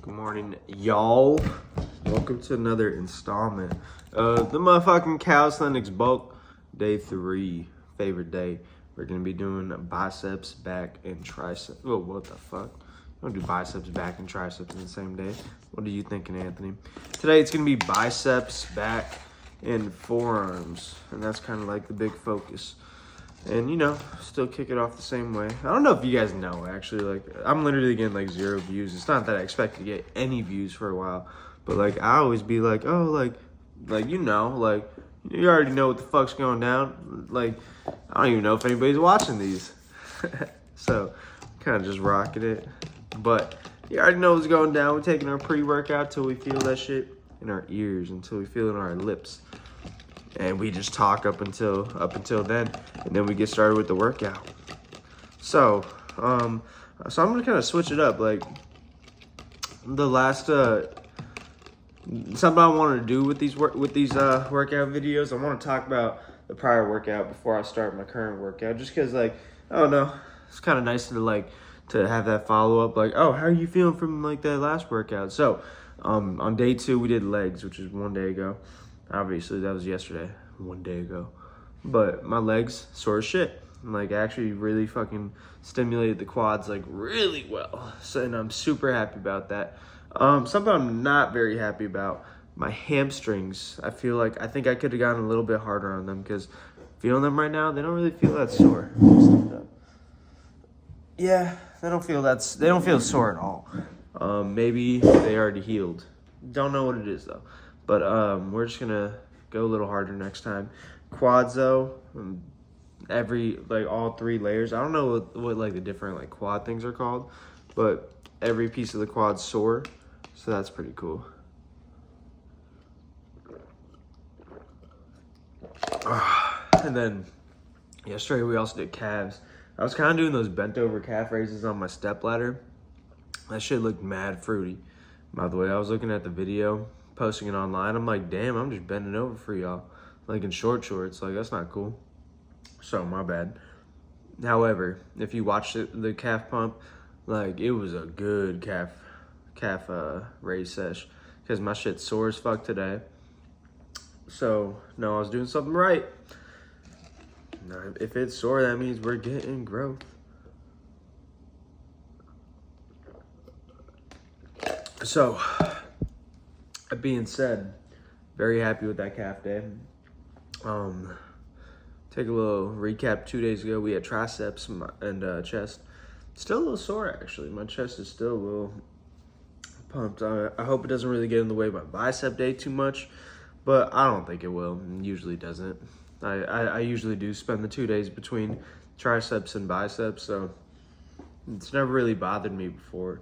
Good morning, y'all. Welcome to another installment of the motherfucking Calisthenics bulk. Day 3, favorite day. We're gonna be doing biceps, back, and triceps. Oh, what the fuck? Don't do biceps, back, and triceps in the same day. What are you thinking, Anthony? Today it's gonna be biceps, back, and forearms, and that's kind of like the big focus. And, you know, still kick it off the same way. I don't know if you guys know, actually. Like, I'm literally getting, like, 0 views. It's not that I expect to get any views for a while. But, like, I always be like, oh, like, you know, like, you already know what the fuck's going down. Like, I don't even know if anybody's watching these. So, kind of just rocking it. But you already know what's going down. We're taking our pre-workout till we feel that shit in our ears, until we feel it in our lips. And we just talk up until then, and then we get started with the workout. So I'm gonna kind of switch it up. Like the last something I wanted to do with these workout videos. I want to talk about the prior workout before I start my current workout, just because, like, I don't know, it's kind of nice to have that follow up. Like, oh, how are you feeling from like that last workout? So on day 2 we did legs, which is 1 day ago. Obviously, that was yesterday, 1 day ago. But my legs sore as shit. Like, actually really fucking stimulated the quads, like, really well. So, and I'm super happy about that. Something I'm not very happy about, my hamstrings. I think I could have gotten a little bit harder on them, because feeling them right now, they don't really feel that sore. Yeah, they don't feel sore at all. Maybe they already healed. Don't know what it is, though. But we're just gonna go a little harder next time. Quads, though, all 3 layers. I don't know what like the different like quad things are called, but every piece of the quad's sore, so that's pretty cool. And then yesterday we also did calves. I was kind of doing those bent over calf raises on my step ladder. That shit looked mad fruity. By the way, I was looking at the video, posting it online. I'm like, damn, I'm just bending over for y'all, like in short shorts. Like, that's not cool. So my bad. However, if you watch the calf pump, like, it was a good calf raise sesh, because my shit's sore as fuck today. So no, I was doing something right. Now, if it's sore, that means we're getting growth. So that being said, very happy with that calf day. Take a little recap. 2 days ago, we had triceps and chest. Still a little sore, actually. My chest is still a little pumped. I hope it doesn't really get in the way of my bicep day too much, but I don't think it will. It usually doesn't. I usually do spend the 2 days between triceps and biceps, so it's never really bothered me before.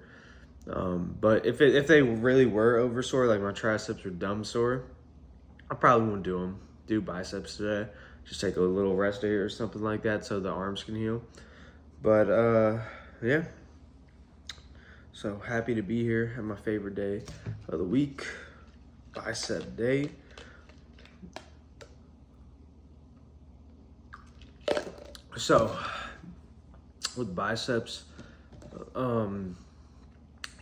But if they really were over sore, like my triceps were dumb sore, I probably wouldn't do biceps today. Just take a little rest day or something like that so the arms can heal. But yeah. So happy to be here on my favorite day of the week, bicep day. So with biceps,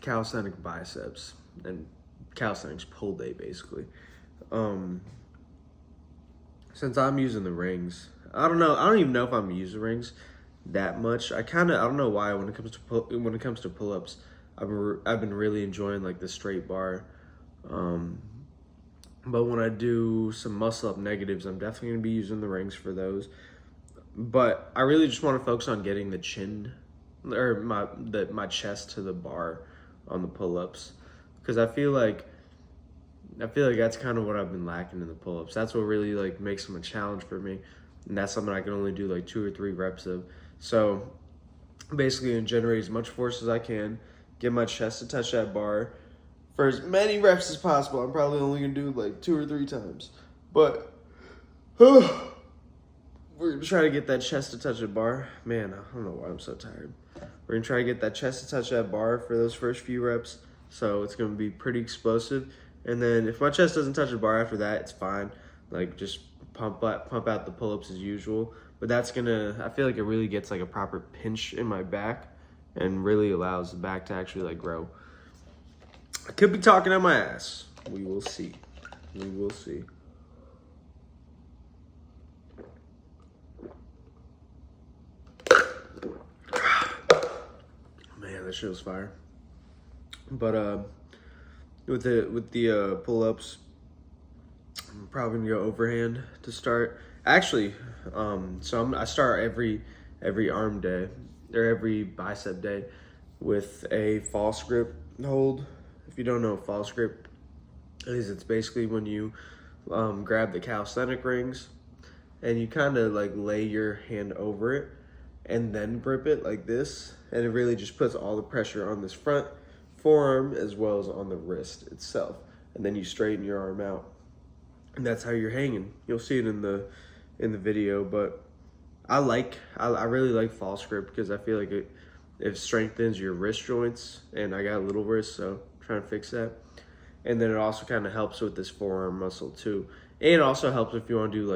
calisthenic biceps and calisthenics pull day, basically. Since I'm using the rings, I don't even know if I'm using rings that much. I don't know why when it comes to pull-ups, I've been really enjoying like the straight bar. But when I do some muscle up negatives, I'm definitely gonna be using the rings for those. But I really just want to focus on getting the chin or my chest to the bar on the pull-ups, because I feel like that's kind of what I've been lacking in the pull-ups. That's what really like makes them a challenge for me, and that's something I can only do like 2 or 3 reps of. So basically, generate as much force as I can, get my chest to touch that bar for as many reps as possible. I'm probably only gonna do like 2 or 3 times, but we're gonna try to get that chest to touch a bar. Man, I don't know why I'm so tired. We're gonna try to get that chest to touch that bar for those first few reps. So it's gonna be pretty explosive. And then if my chest doesn't touch the bar after that, it's fine. Like, just pump out the pull-ups as usual. But I feel like it really gets like a proper pinch in my back and really allows the back to actually like grow. I could be talking on my ass. We will see. We will see. Man, that shit was fire. But with the pull-ups, I'm probably gonna go overhand to start. Actually, I start every arm day or every bicep day with a false grip hold. If you don't know what false grip is, it's basically when you grab the calisthenic rings and you kind of like lay your hand over it and then grip it like this, and it really just puts all the pressure on this front forearm as well as on the wrist itself, and then you straighten your arm out, and that's how you're hanging. You'll see it in the video, but I really like false grip because I feel like it strengthens your wrist joints, and I got little wrists, so I'm trying to fix that. And then it also kind of helps with this forearm muscle too, and it also helps if you want to do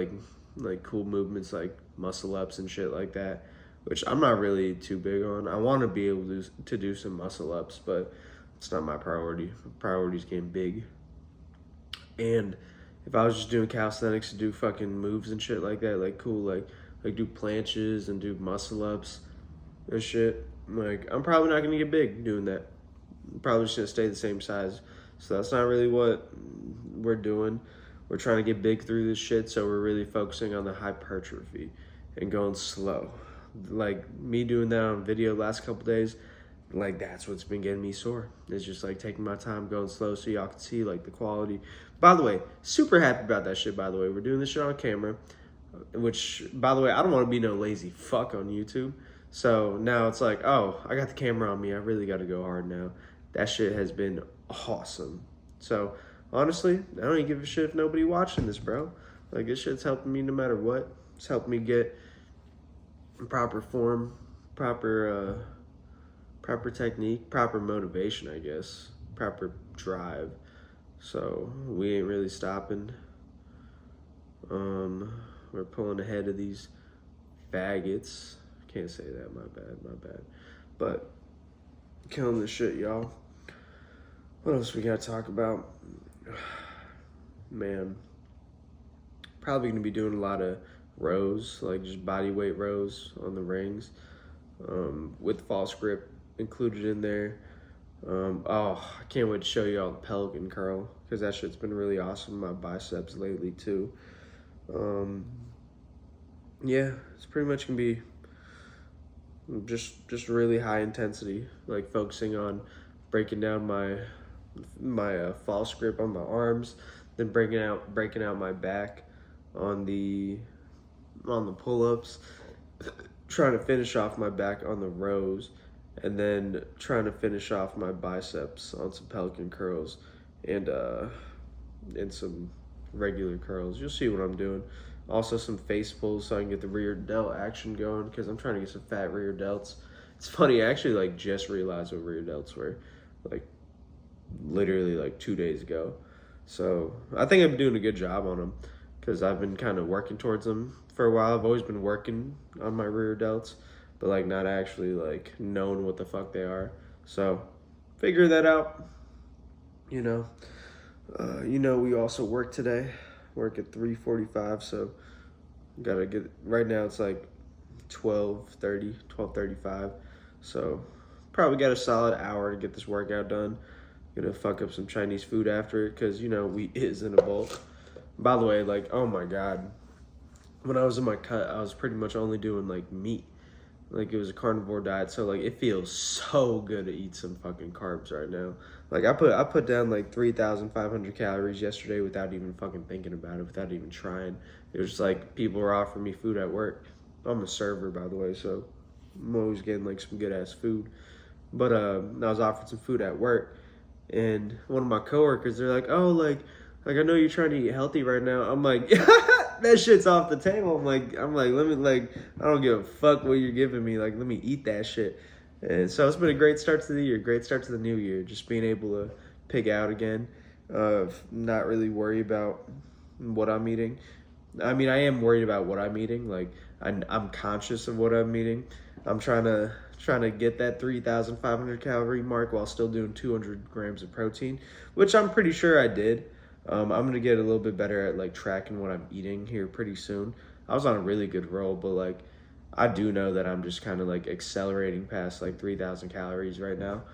like cool movements like muscle ups and shit like that, which I'm not really too big on. I want to be able to do some muscle ups, but it's not my priority. My priority's getting big. And if I was just doing calisthenics to do fucking moves and shit like that, like cool, like do planches and do muscle ups and shit, like I'm probably not gonna get big doing that. I'm probably just gonna stay the same size. So that's not really what we're doing. We're trying to get big through this shit, so we're really focusing on the hypertrophy and going slow. Like me doing that on video last couple days, like that's what's been getting me sore. It's just like taking my time, going slow, so y'all can see like the quality. By the way, super happy about that shit, by the way. We're doing this shit on camera, which, by the way, I don't want to be no lazy fuck on YouTube. So now it's like, oh, I got the camera on me. I really got to go hard now. That shit has been awesome. So honestly, I don't even give a shit if nobody watching this, bro. Like, this shit's helping me no matter what. It's helping me get proper form, proper technique, proper motivation, I guess, proper drive. So we ain't really stopping. We're pulling ahead of these faggots. Can't say that, my bad. But killing this shit, y'all. What else we gotta talk about? Man, probably gonna be doing a lot of rows, like just body weight rows on the rings, with false grip included in there. Oh, I can't wait to show you all the pelican curl, because that shit's been really awesome in my biceps lately too. Yeah, it's pretty much gonna be just really high intensity, like focusing on breaking down my false grip on my arms, then breaking out my back on the pull-ups, trying to finish off my back on the rows, and then trying to finish off my biceps on some pelican curls and some regular curls. You'll see what I'm doing. Also some face pulls so I can get the rear delt action going, because I'm trying to get some fat rear delts. It's funny, I actually like just realized what rear delts were, like literally like 2 days ago. So I think I'm doing a good job on them, because I've been kind of working towards them for a while. I've always been working on my rear delts, but like not actually like knowing what the fuck they are. So figure that out. You know, we also work today. Work at 3:45, so gotta get, right now it's like 12:35, so probably got a solid hour to get this workout done. Gonna fuck up some Chinese food after it, because you know wheat is in a bulk. By the way, like, oh my god, when I was in my cut, I was pretty much only doing like meat. Like, it was a carnivore diet, so like it feels so good to eat some fucking carbs right now. Like I put down like 3,500 calories yesterday without even fucking thinking about it, without even trying. It was just like people were offering me food at work. I'm a server, by the way, so I'm always getting like some good ass food. But I was offered some food at work, and one of my coworkers, they're like, oh, like I know you're trying to eat healthy right now. I'm like, that shit's off the table. I'm like, let me, like, I don't give a fuck what you're giving me. Like, let me eat that shit. And so it's been a great start to the year, great start to the new year. Just being able to pig out again, not really worry about what I'm eating. I mean, I am worried about what I'm eating. Like, I'm conscious of what I'm eating. I'm trying to get that 3,500 calorie mark while still doing 200 grams of protein, which I'm pretty sure I did. I'm gonna get a little bit better at like tracking what I'm eating here pretty soon. I was on a really good roll, but like I do know that I'm just kind of like accelerating past like 3,000 calories right now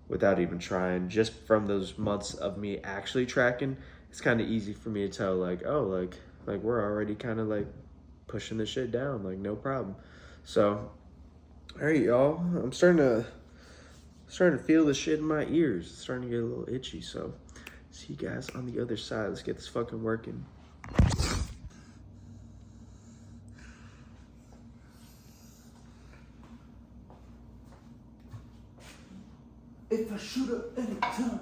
without even trying. Just from those months of me actually tracking, it's kind of easy for me to tell like, oh, like we're already kind of like pushing this shit down, like no problem. So, all right, y'all, I'm starting to feel the shit in my ears. It's starting to get a little itchy. So, see you guys on the other side. Let's get this fucking working. If I shoot up any time.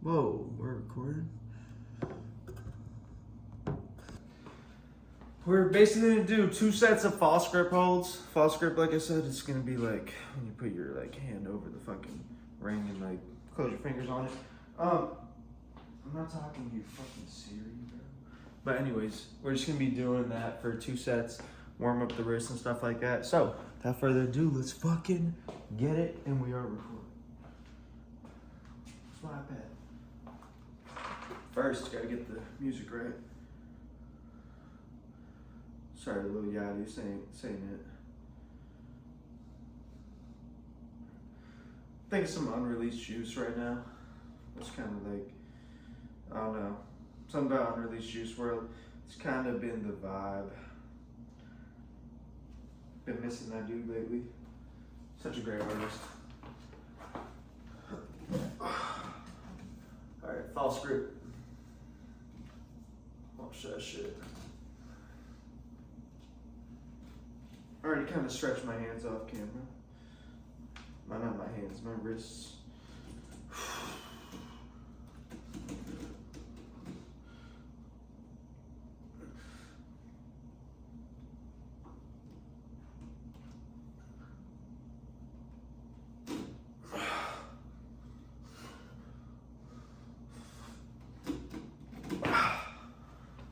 Whoa, we're recording. We're basically gonna do 2 sets of false grip holds. False grip, like I said, it's gonna be like when you put your like hand over the fucking ring and like close your fingers on it. I'm not talking to you, fucking Siri, bro. But anyways, we're just gonna be doing that for 2 sets, warm up the wrists and stuff like that. So, without further ado, let's fucking get it, and we are recording. It's my iPad. First, gotta get the music right. Sorry, Lil Yachty saying it. I think some unreleased juice right now. It's kind of like, I don't know, something about unreleased Juice WRLD. It's kind of been the vibe. Been missing that dude lately. Such a great artist. Alright, false grip. Watch that shit. I already kind of stretched my hands off camera. Not my hands, my wrists.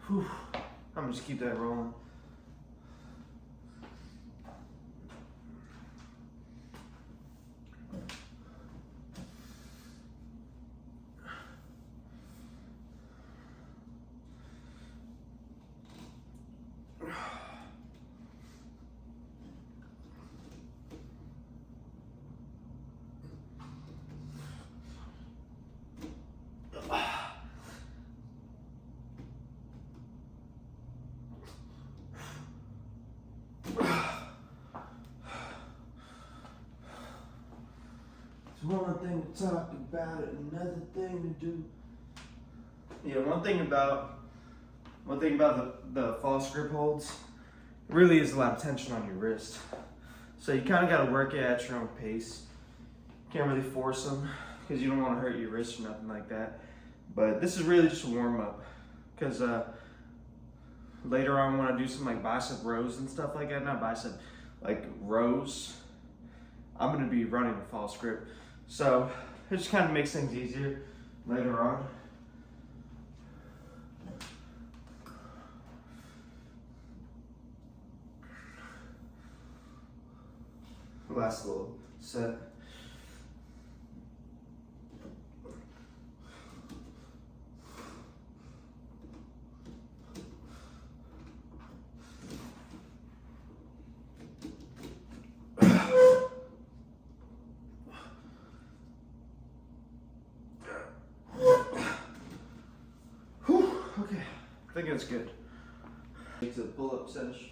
Whew. I'm gonna just keep that rolling. It's one thing to talk about it, another thing to do. Yeah, one thing about the false grip holds, it really is a lot of tension on your wrist. So you kind of got to work it at your own pace. Can't really force them because you don't want to hurt your wrist or nothing like that. But this is really just a warm up because later on when I do some like bicep rows and stuff like that, not bicep, like rows, I'm going to be running a false grip. So it just kind of makes things easier later on. Last little set. Okay, I think it's good. It's a pull-up session.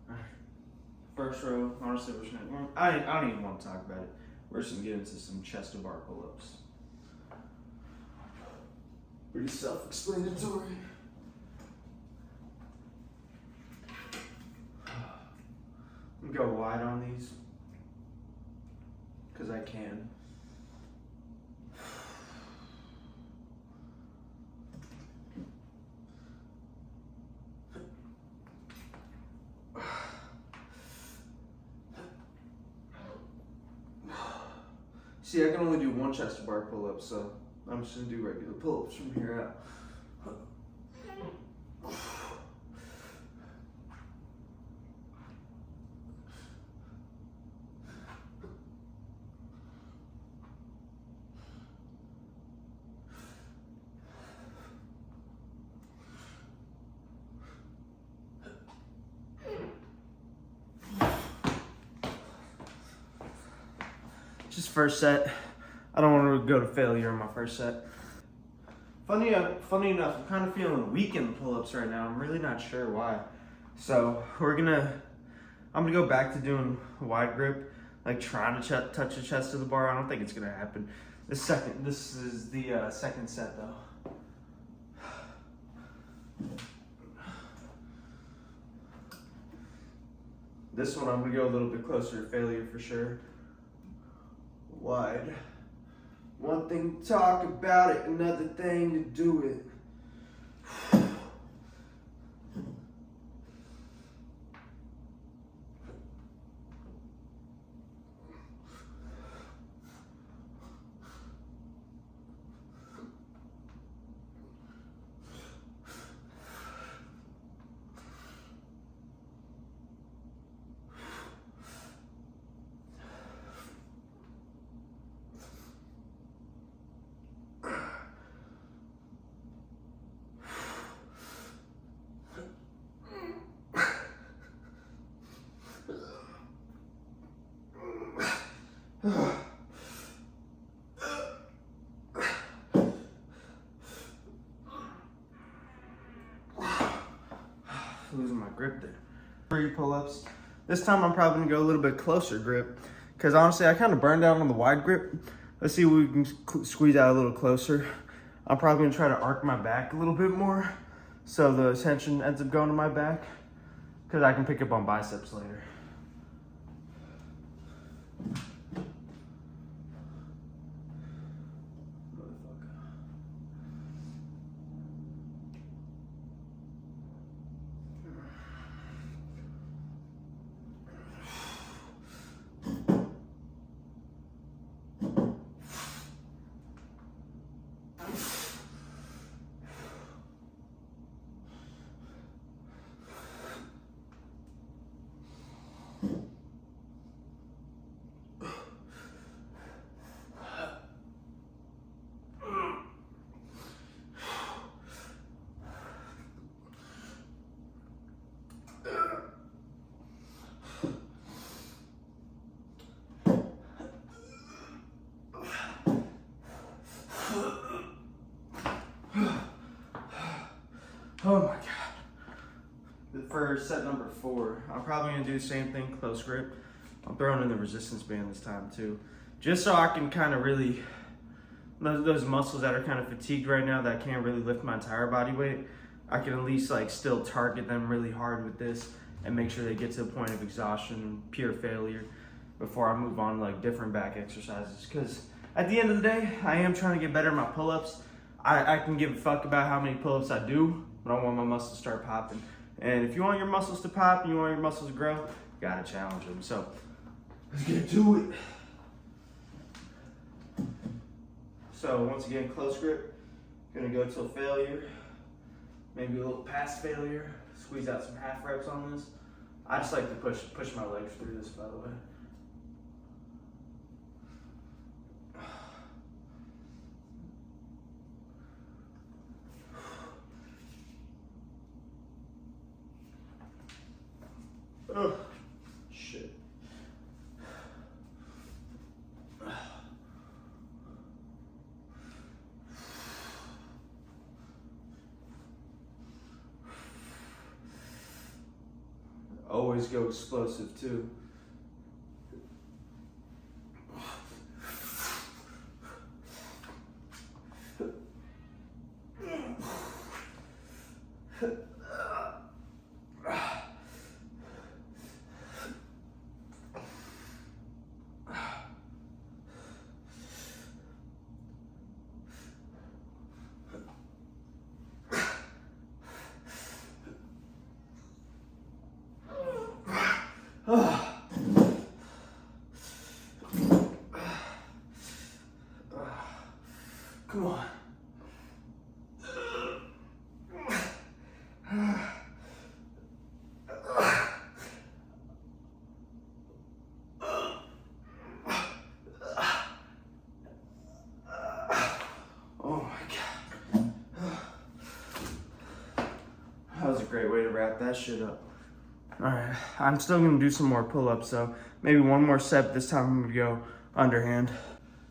Alright. First row, honestly, I don't even want to talk about it. We're just gonna get into some chest to bar pull-ups. Pretty self-explanatory. I'm gonna go wide on these because I can. See, I can only do one chest to bar pull-up, so I'm just gonna do regular pull-ups from here out. Just first set. I don't want to go to failure in my first set. Funny enough, I'm kind of feeling weak in the pull-ups right now. I'm really not sure why. So I'm gonna go back to doing wide grip, like trying to touch the chest of the bar. I don't think it's gonna happen. This is the second set though. This one I'm gonna go a little bit closer to failure for sure. Wide. One thing to talk about it, another thing to do it. Losing my grip there. 3 pull-ups. This time I'm probably gonna go a little bit closer grip because honestly I kind of burned out on the wide grip. Let's see if we can squeeze out a little closer. I'm probably gonna try to arc my back a little bit more so the tension ends up going to my back because I can pick up on biceps later. Oh my God. For set number 4, I'm probably gonna do the same thing, close grip. I'm throwing in the resistance band this time too. Just so I can kind of really, those muscles that are kind of fatigued right now that I can't really lift my entire body weight, I can at least like still target them really hard with this and make sure they get to the point of exhaustion and pure failure before I move on to like different back exercises. Because at the end of the day, I am trying to get better at my pull-ups. I can give a fuck about how many pull-ups I do, but I want my muscles to start popping. And if you want your muscles to pop and you want your muscles to grow, you gotta challenge them. So let's get to it. So once again, close grip. Gonna go till failure. Maybe a little past failure. Squeeze out some half reps on this. I just like to push my legs through this, by the way. Oh, shit. Always go explosive too. Come on. Oh my God. That was a great way to wrap that shit up. All right, I'm still gonna do some more pull-ups, so maybe one more set. This time I'm gonna go underhand.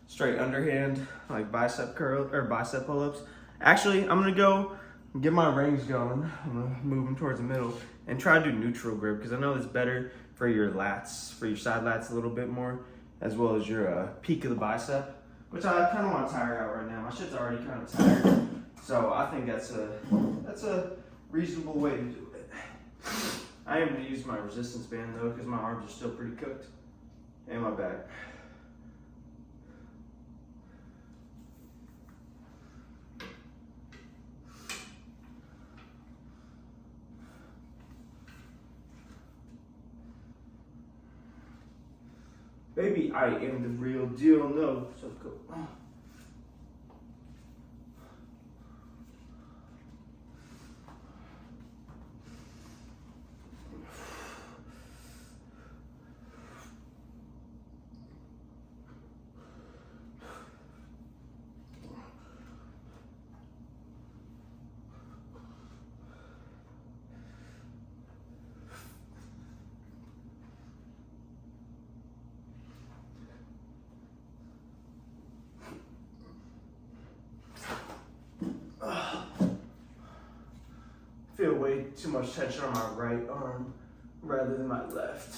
Straight underhand, like bicep curl or bicep pull-ups. Actually, I'm gonna go get my rings going. I'm gonna move them towards the middle and try to do neutral grip because I know it's better for your lats, for your side lats a little bit more, as well as your peak of the bicep, which I kind of want to tire out right now. My shit's already kind of tired, so I think that's a reasonable way to do it. I am gonna use my resistance band though because my arms are still pretty cooked, and my back. Baby, I am the real deal. No, so go. Feel way too much tension on my right arm rather than my left.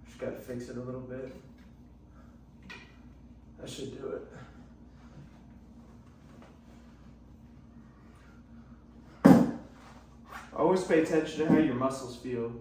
Just gotta fix it a little bit. That should do it. Always pay attention to how your muscles feel.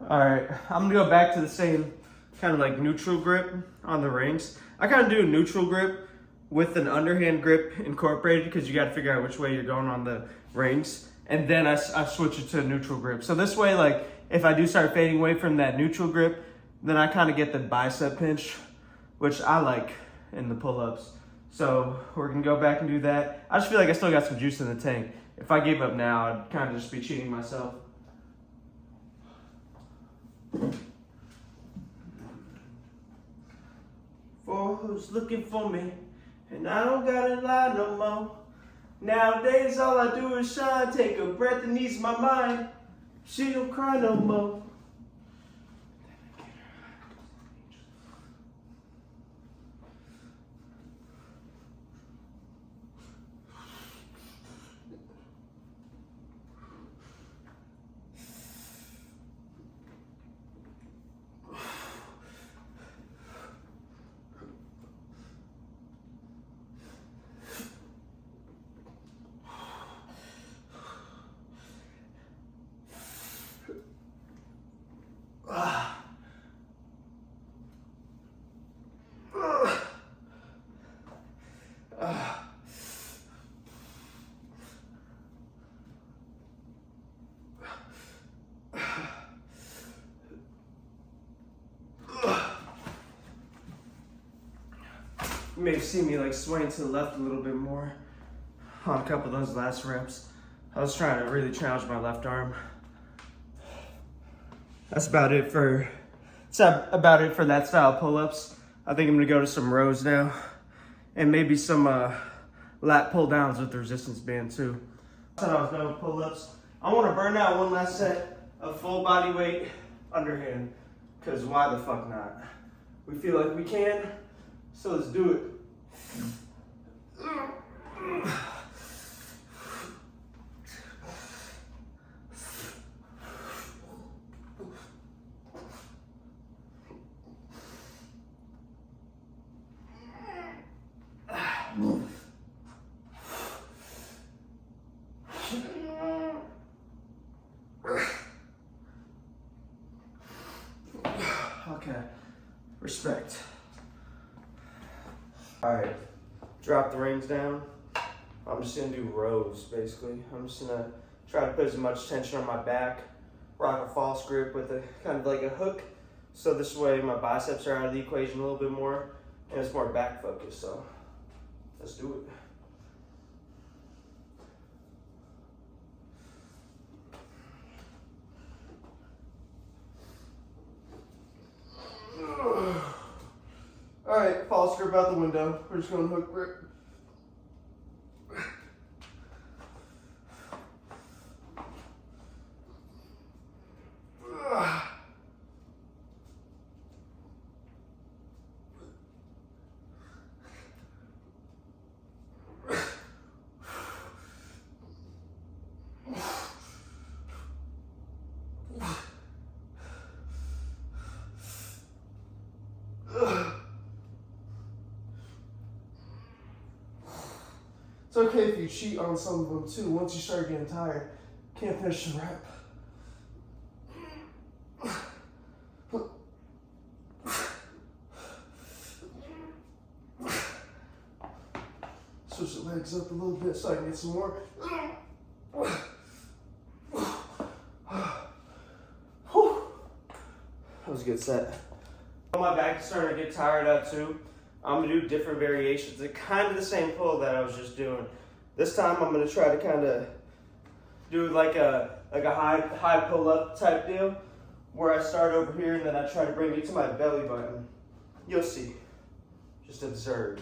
All right, I'm gonna go back to the same kind of like neutral grip on the rings. I kind of do a neutral grip with an underhand grip incorporated because you got to figure out which way you're going on the rings. And then I switch it to a neutral grip. So this way, like if I do start fading away from that neutral grip, then I kind of get the bicep pinch, which I like in the pull-ups. So we're gonna go back and do that. I just feel like I still got some juice in the tank. If I gave up now, I'd kind of just be cheating myself. For who's looking for me, and I don't gotta lie no more. Nowadays all I do is shine, take a breath and ease my mind. She don't cry no more. You may have seen me like swaying to the left a little bit more on a couple of those last reps. I was trying to really challenge my left arm. That's about it for that style of pull-ups. I think I'm gonna go to some rows now, and maybe some lat pull downs with the resistance band too. I said I was done with pull-ups. I want to burn out one last set of full body weight underhand, because why the fuck not? We feel like we can, so let's do it. Okay, respect. All right, drop the rings down. I'm just gonna do rows, basically. I'm just gonna try to put as much tension on my back, rock a false grip with a kind of like a hook, so this way my biceps are out of the equation a little bit more, and it's more back focused, so let's do it. All right, false grip out the window. We're just going hook grip. It's okay if you cheat on some of them too. Once you start getting tired, can't finish the rep. Switch the legs up a little bit so I can get some more. That was a good set. My back is starting to get tired out too. I'm gonna do different variations. They're kind of the same pull that I was just doing. This time I'm gonna try to kind of do like a high pull up type deal, where I start over here and then I try to bring it to my belly button. You'll see. Just observe.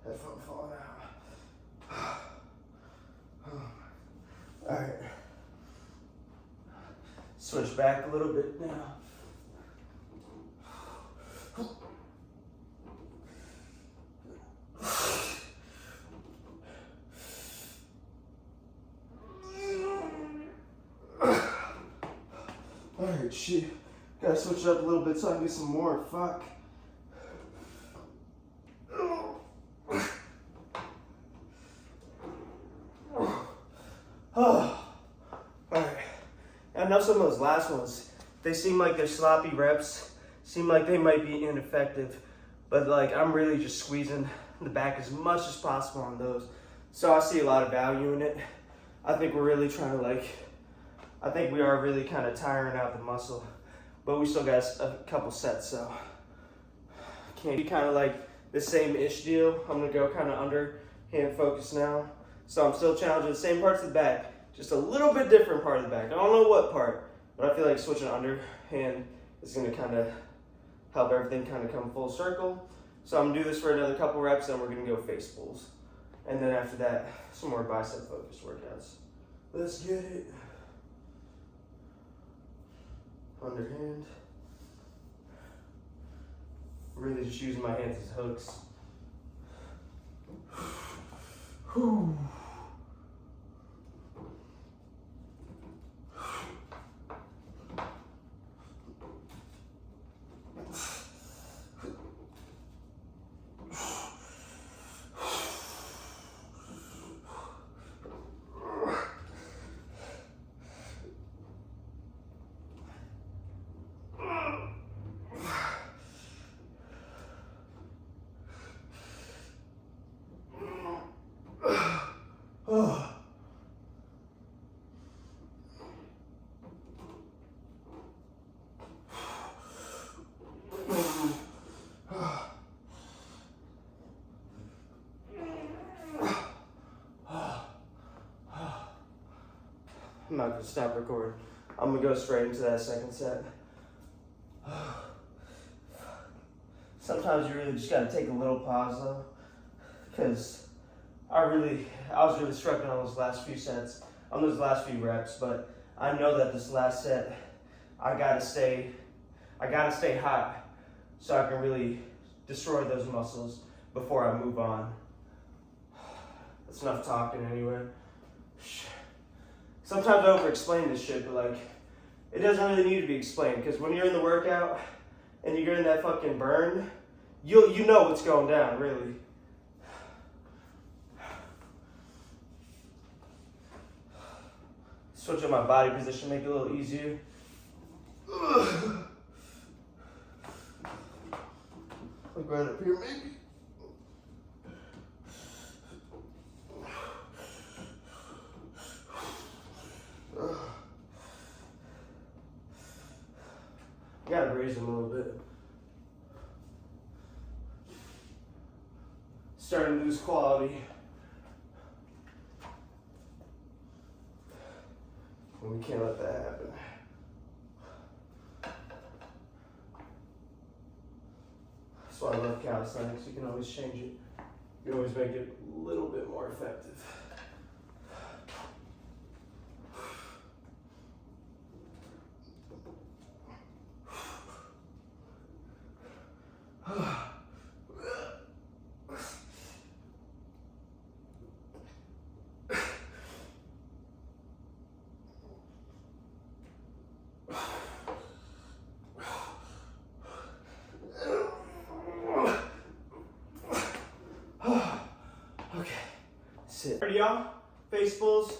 Headphone falling out. All right. Switch back a little bit now. All right, shit. Gotta switch it up a little bit so I can get some more. Fuck. Alright. I know some of those last ones, they seem like they're sloppy reps, seem like they might be ineffective, but like I'm really just squeezing the back as much as possible on those. So I see a lot of value in it. I think we're really trying to I think we are really kind of tiring out the muscle, but we still got a couple sets, so can't be kind of like the same-ish deal. I'm gonna go kind of underhand focus now. So I'm still challenging the same parts of the back, just a little bit different part of the back. I don't know what part, but I feel like switching underhand is gonna kind of help everything kind of come full circle. So I'm gonna do this for another couple reps, and we're gonna go face pulls. And then after that, some more bicep focused workouts. Let's get it. Underhand. Really just using my hands as hooks. Whew. I'm not gonna stop recording. I'm gonna go straight into that second set. Sometimes you really just gotta take a little pause though, because I was really struggling on those last few sets, on those last few reps, but I know that this last set, I gotta stay hot so I can really destroy those muscles before I move on. That's enough talking anyway. Sometimes I over-explain this shit, but like, it doesn't really need to be explained, because when you're in the workout and you're in that fucking burn, you know what's going down, really. Switch up my body position, make it a little easier. Like right up here, maybe. Gotta raise them a little bit. Starting to lose quality. And we can't let that happen. That's why I love calisthenics. You can always change it. You can always make it a little bit more effective. Ready, y'all? Face pulls.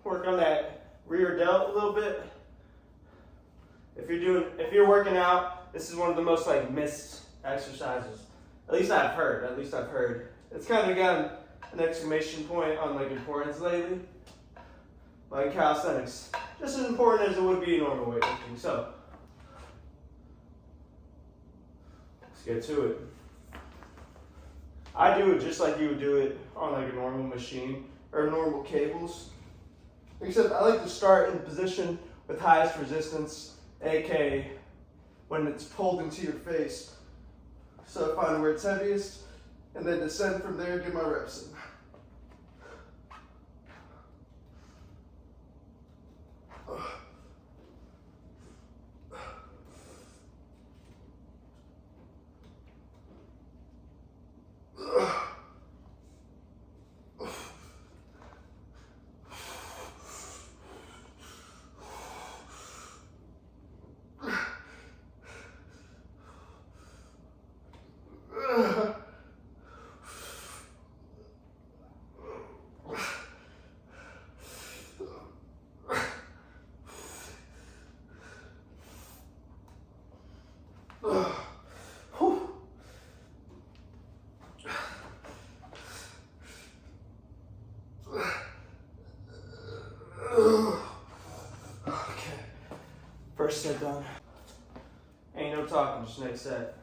Work on that rear delt a little bit. If you're working out, this is one of the most like missed exercises. At least I've heard. It's kind of gotten an exclamation point on like importance lately. Like calisthenics, just as important as it would be in normal weightlifting. So let's get to it. I do it just like you would do it on like a normal machine or normal cables. Except I like to start in the position with highest resistance, aka when it's pulled into your face. So I find where it's heaviest and then descend from there, get my reps in. Okay, first set done. Ain't no talking, just next set.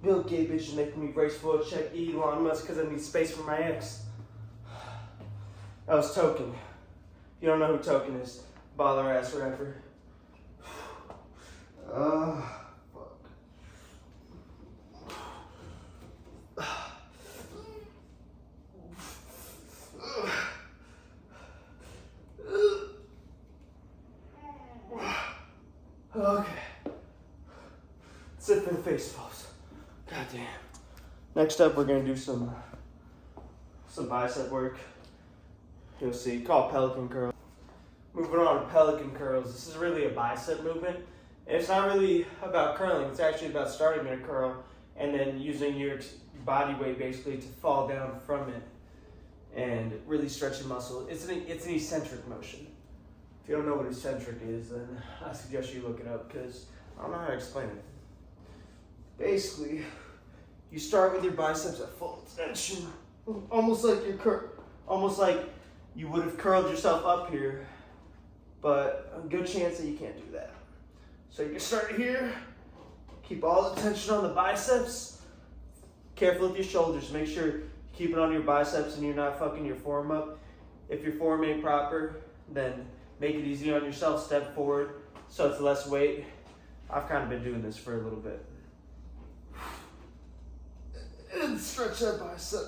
Bill Gates is making me brace for a check Elon Musk because I need space for my ex. That was Token. You don't know who Token is. Baller ass rapper. Fuck. Okay. and face pulls. God damn. Next up, we're gonna do some bicep work. You'll see, called pelican curls. Moving on to pelican curls. This is really a bicep movement. And it's not really about curling. It's actually about starting in a curl and then using your body weight basically to fall down from it and really stretch the muscle. It's an eccentric motion. If you don't know what eccentric is, then I suggest you look it up because I don't know how to explain it. Basically, you start with your biceps at full extension, almost like you would have curled yourself up here, but a good chance that you can't do that. So you can start here, keep all the tension on the biceps. Careful with your shoulders. Make sure you keep it on your biceps and you're not fucking your form up. If your form ain't proper, then make it easy on yourself. Step forward so it's less weight. I've kind of been doing this for a little bit. And stretch that bicep.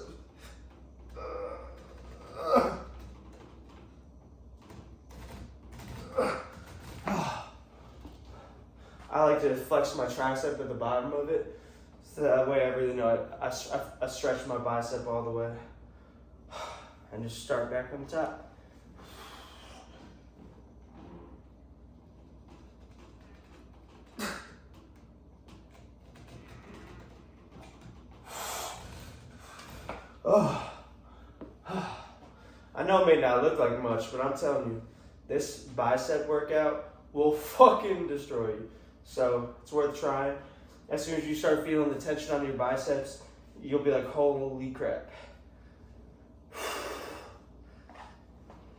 I like to flex my tricep at the bottom of it, so that way I really know I stretch my bicep all the way. And just start back on the top. Oh. I know it may not look like much, but I'm telling you, this bicep workout will fucking destroy you. So it's worth trying. As soon as you start feeling the tension on your biceps, you'll be like, holy crap.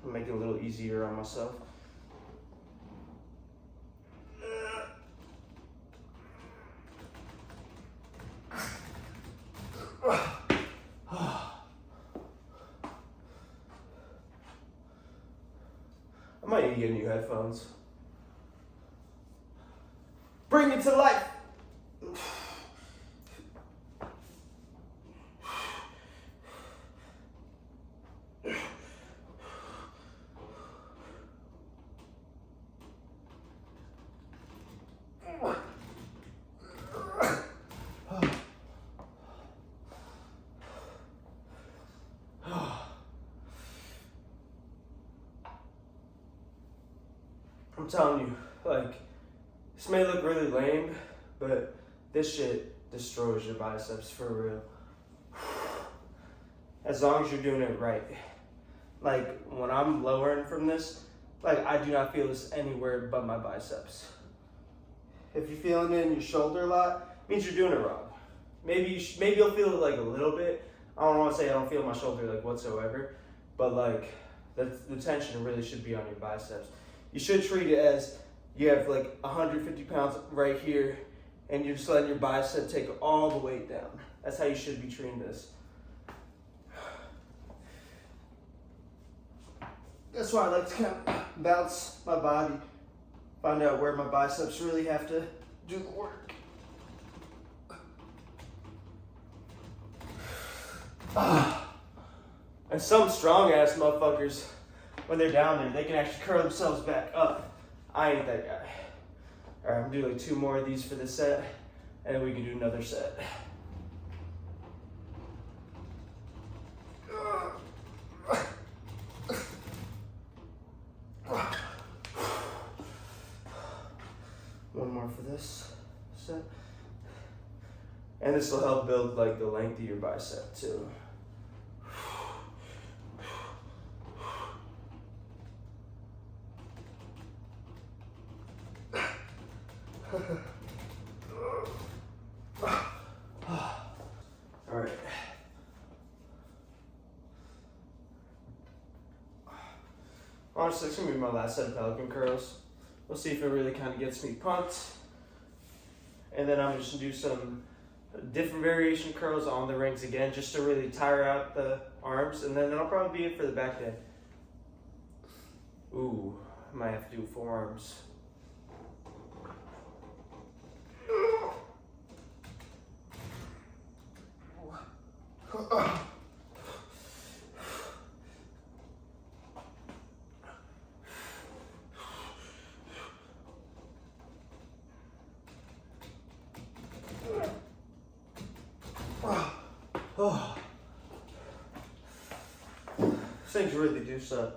I'll make it a little easier on myself. I might need to get new headphones. Bring it to life. I'm telling you, like, this may look really lame, but this shit destroys your biceps for real. As long as you're doing it right. Like, when I'm lowering from this, like, I do not feel this anywhere but my biceps. If you're feeling it in your shoulder a lot, it means you're doing it wrong. Maybe you'll feel it like a little bit. I don't want to say I don't feel my shoulder like whatsoever, but like the tension really should be on your biceps. You should treat it as you have like 150 pounds right here and you're just letting your bicep take all the weight down. That's how you should be treating this. That's why I like to kind of bounce my body, find out where my biceps really have to do the work. And some strong ass motherfuckers, when they're down there, they can actually curl themselves back up. I ain't that guy. All right, I'm gonna do like 2 more of these for this set, and then we can do another set. One more for this set. And this will help build like the length of your bicep too. All right. Honestly, it's gonna be my last set of pelican curls. We'll see if it really kind of gets me pumped. And then I'm just gonna do some different variation curls on the rings again, just to really tire out the arms. And then that'll probably be it for the back day. Ooh, I might have to do forearms. Oh. These things really do suck.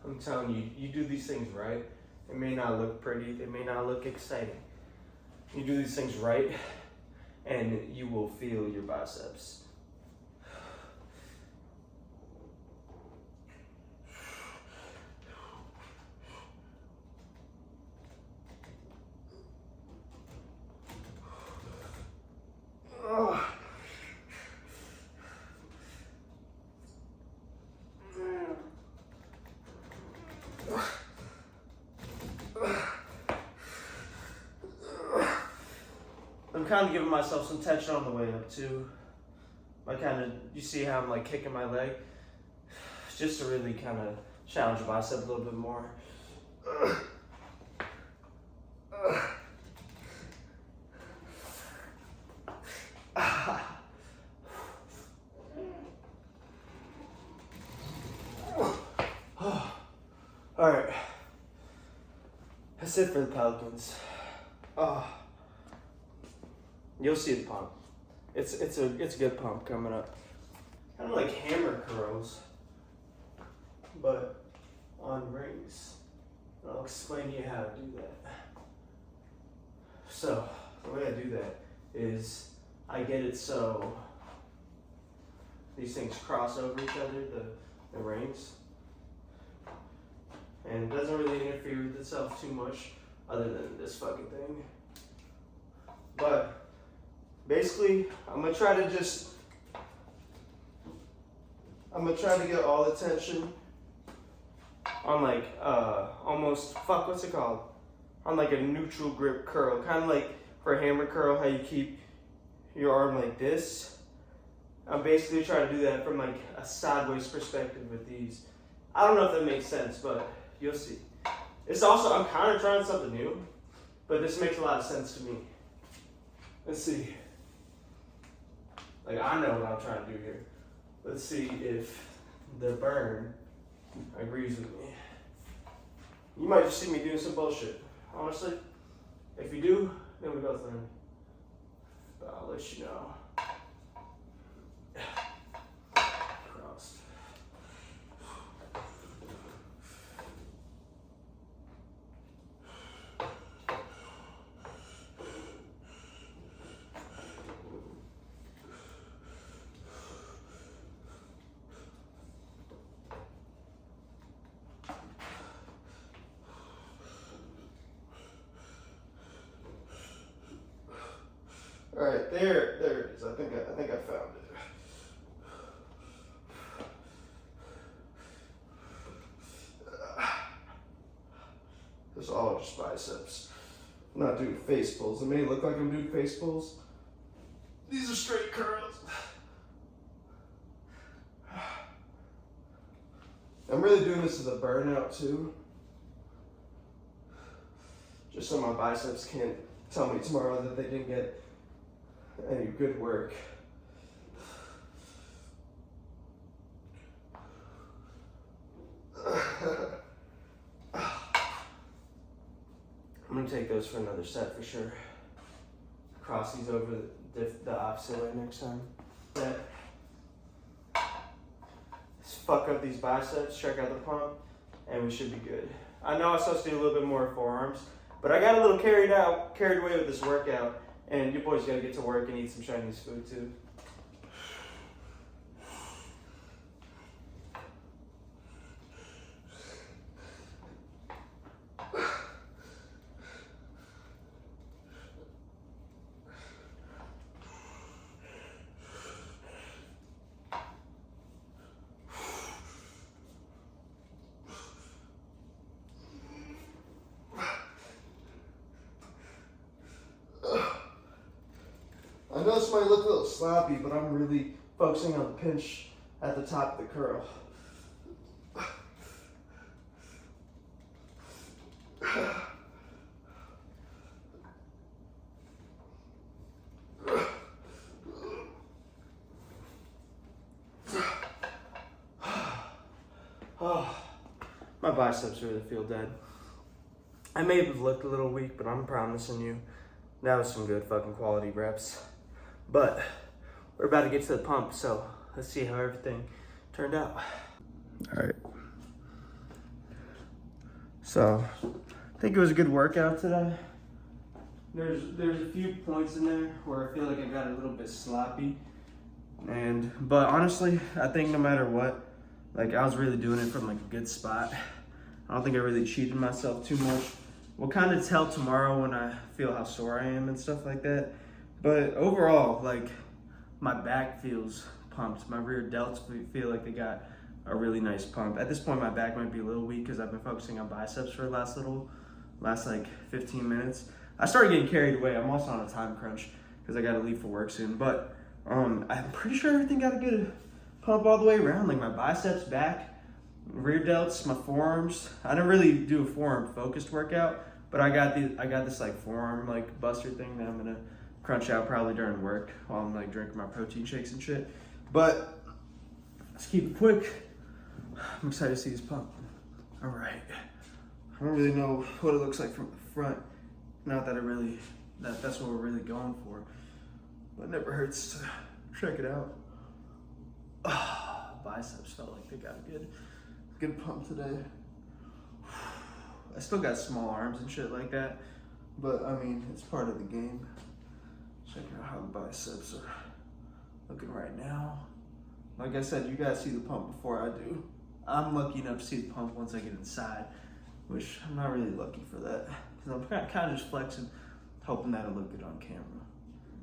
I'm telling you, you do these things right. They may not look pretty, they may not look exciting. You do these things right, and you will feel your biceps. I'm kind of giving myself some tension on the way up too. You see how I'm like kicking my leg? Just to really kind of challenge the bicep a little bit more. All right, that's it for the Pelicans. You'll see the pump. It's a good pump coming up. Kind of like hammer curls, but on rings. I'll explain to you how to do that. So the way I do that is I get it so these things cross over each other, the rings, and it doesn't really interfere with itself too much, other than this fucking thing. But basically, I'm gonna try to get all the tension on like almost, what's it called? On like a neutral grip curl, kind of like for a hammer curl, how you keep your arm like this. I'm basically trying to do that from like a sideways perspective with these. I don't know if that makes sense, but you'll see. It's also, I'm kind of trying something new, but this makes a lot of sense to me. Let's see. Like, I know what I'm trying to do here. Let's see if the burn agrees with me. You might just see me doing some bullshit. Honestly, if you do, then we both learn. But I'll let you know. Crossed. All right, there it is. I think I found it. This is all just biceps. I'm not doing face pulls. It may look like I'm doing face pulls. These are straight curls. I'm really doing this as a burnout too. Just so my biceps can't tell me tomorrow that they didn't get any good work. I'm gonna take those for another set for sure. Cross these over the opposite way next time. Let's fuck up these biceps, check out the pump, and we should be good. I know I'm supposed to do a little bit more forearms, but I got a little carried away with this workout. And your boy's gotta get to work and eat some Chinese food too. I know this might look a little sloppy, but I'm really focusing on the pinch at the top of the curl. Oh, my biceps really feel dead. I may have looked a little weak, but I'm promising you that was some good fucking quality reps. But we're about to get to the pump, so let's see how everything turned out. All right. So I think it was a good workout today. There's a few points in there where I feel like I got a little bit sloppy. But honestly, I think no matter what, like I was really doing it from like a good spot. I don't think I really cheated myself too much. We'll kind of tell tomorrow when I feel how sore I am and stuff like that. But overall, like my back feels pumped. My rear delts feel like they got a really nice pump. At this point, my back might be a little weak because I've been focusing on biceps for the last like 15 minutes. I started getting carried away. I'm also on a time crunch because I got to leave for work soon. But I'm pretty sure everything got a good pump all the way around. Like my biceps, back, rear delts, my forearms. I didn't really do a forearm focused workout, but I got this like forearm like buster thing that I'm gonna crunch out probably during work while I'm like drinking my protein shakes and shit. But let's keep it quick. I'm excited to see this pump. All right. I don't really know what it looks like from the front. Not that that's what we're really going for, but it never hurts to check it out. Biceps felt like they got a good pump today. I still got small arms and shit like that, but I mean, it's part of the game. Check out how the biceps are looking right now. Like I said, you guys see the pump before I do. I'm lucky enough to see the pump once I get inside, which I'm not really lucky for that, because I'm kind of just flexing, hoping that'll look good on camera,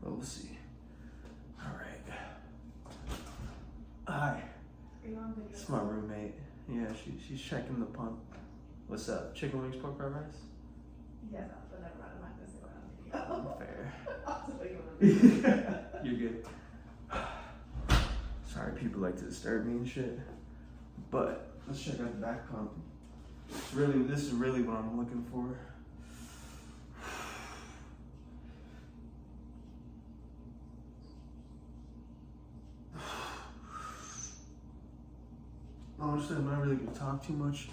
but we'll see. All right. Hi. It's my roommate. Yeah, she's checking the pump. What's up? Chicken wings, pork fried rice? Yeah, no, but never mind. I'm not gonna say what I'm Fair. You're good. Sorry, people like to disturb me and shit. But let's check out the back pump. This is really what I'm looking for. Honestly, I'm not really gonna talk too much.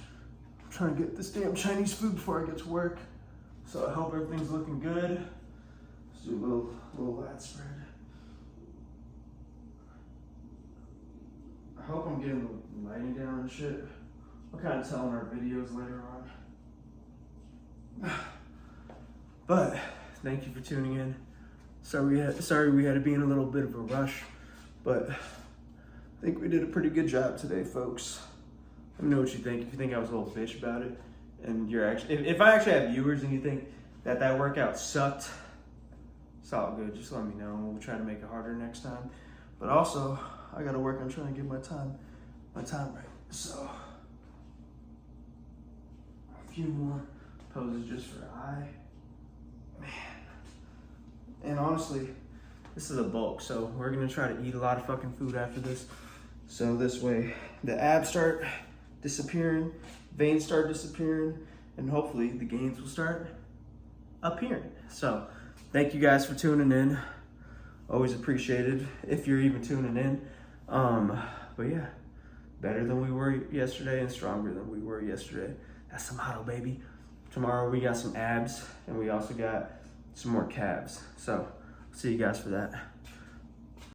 I'm trying to get this damn Chinese food before I get to work. So I hope everything's looking good. Let's do a little lat spread. I hope I'm getting the lighting down and shit. I'll kind of tell in our videos later on. But thank you for tuning in. Sorry we had to be in a little bit of a rush, but I think we did a pretty good job today, folks. Let me know what you think. If you think I was a little bitch about it, and you're actually, if I actually have viewers and you think that workout sucked, it's all good. Just let me know, and we'll try to make it harder next time. But also, I gotta work on trying to get my time right. So, a few more poses just for eye. Man. And honestly, this is a bulk, so we're gonna try to eat a lot of fucking food after this. So this way, the abs start disappearing, veins start disappearing, and hopefully the gains will start appearing. So, thank you guys for tuning in. Always appreciated if you're even tuning in. But yeah, better than we were yesterday and stronger than we were yesterday. That's the motto, baby. Tomorrow we got some abs and we also got some more calves. So, see you guys for that.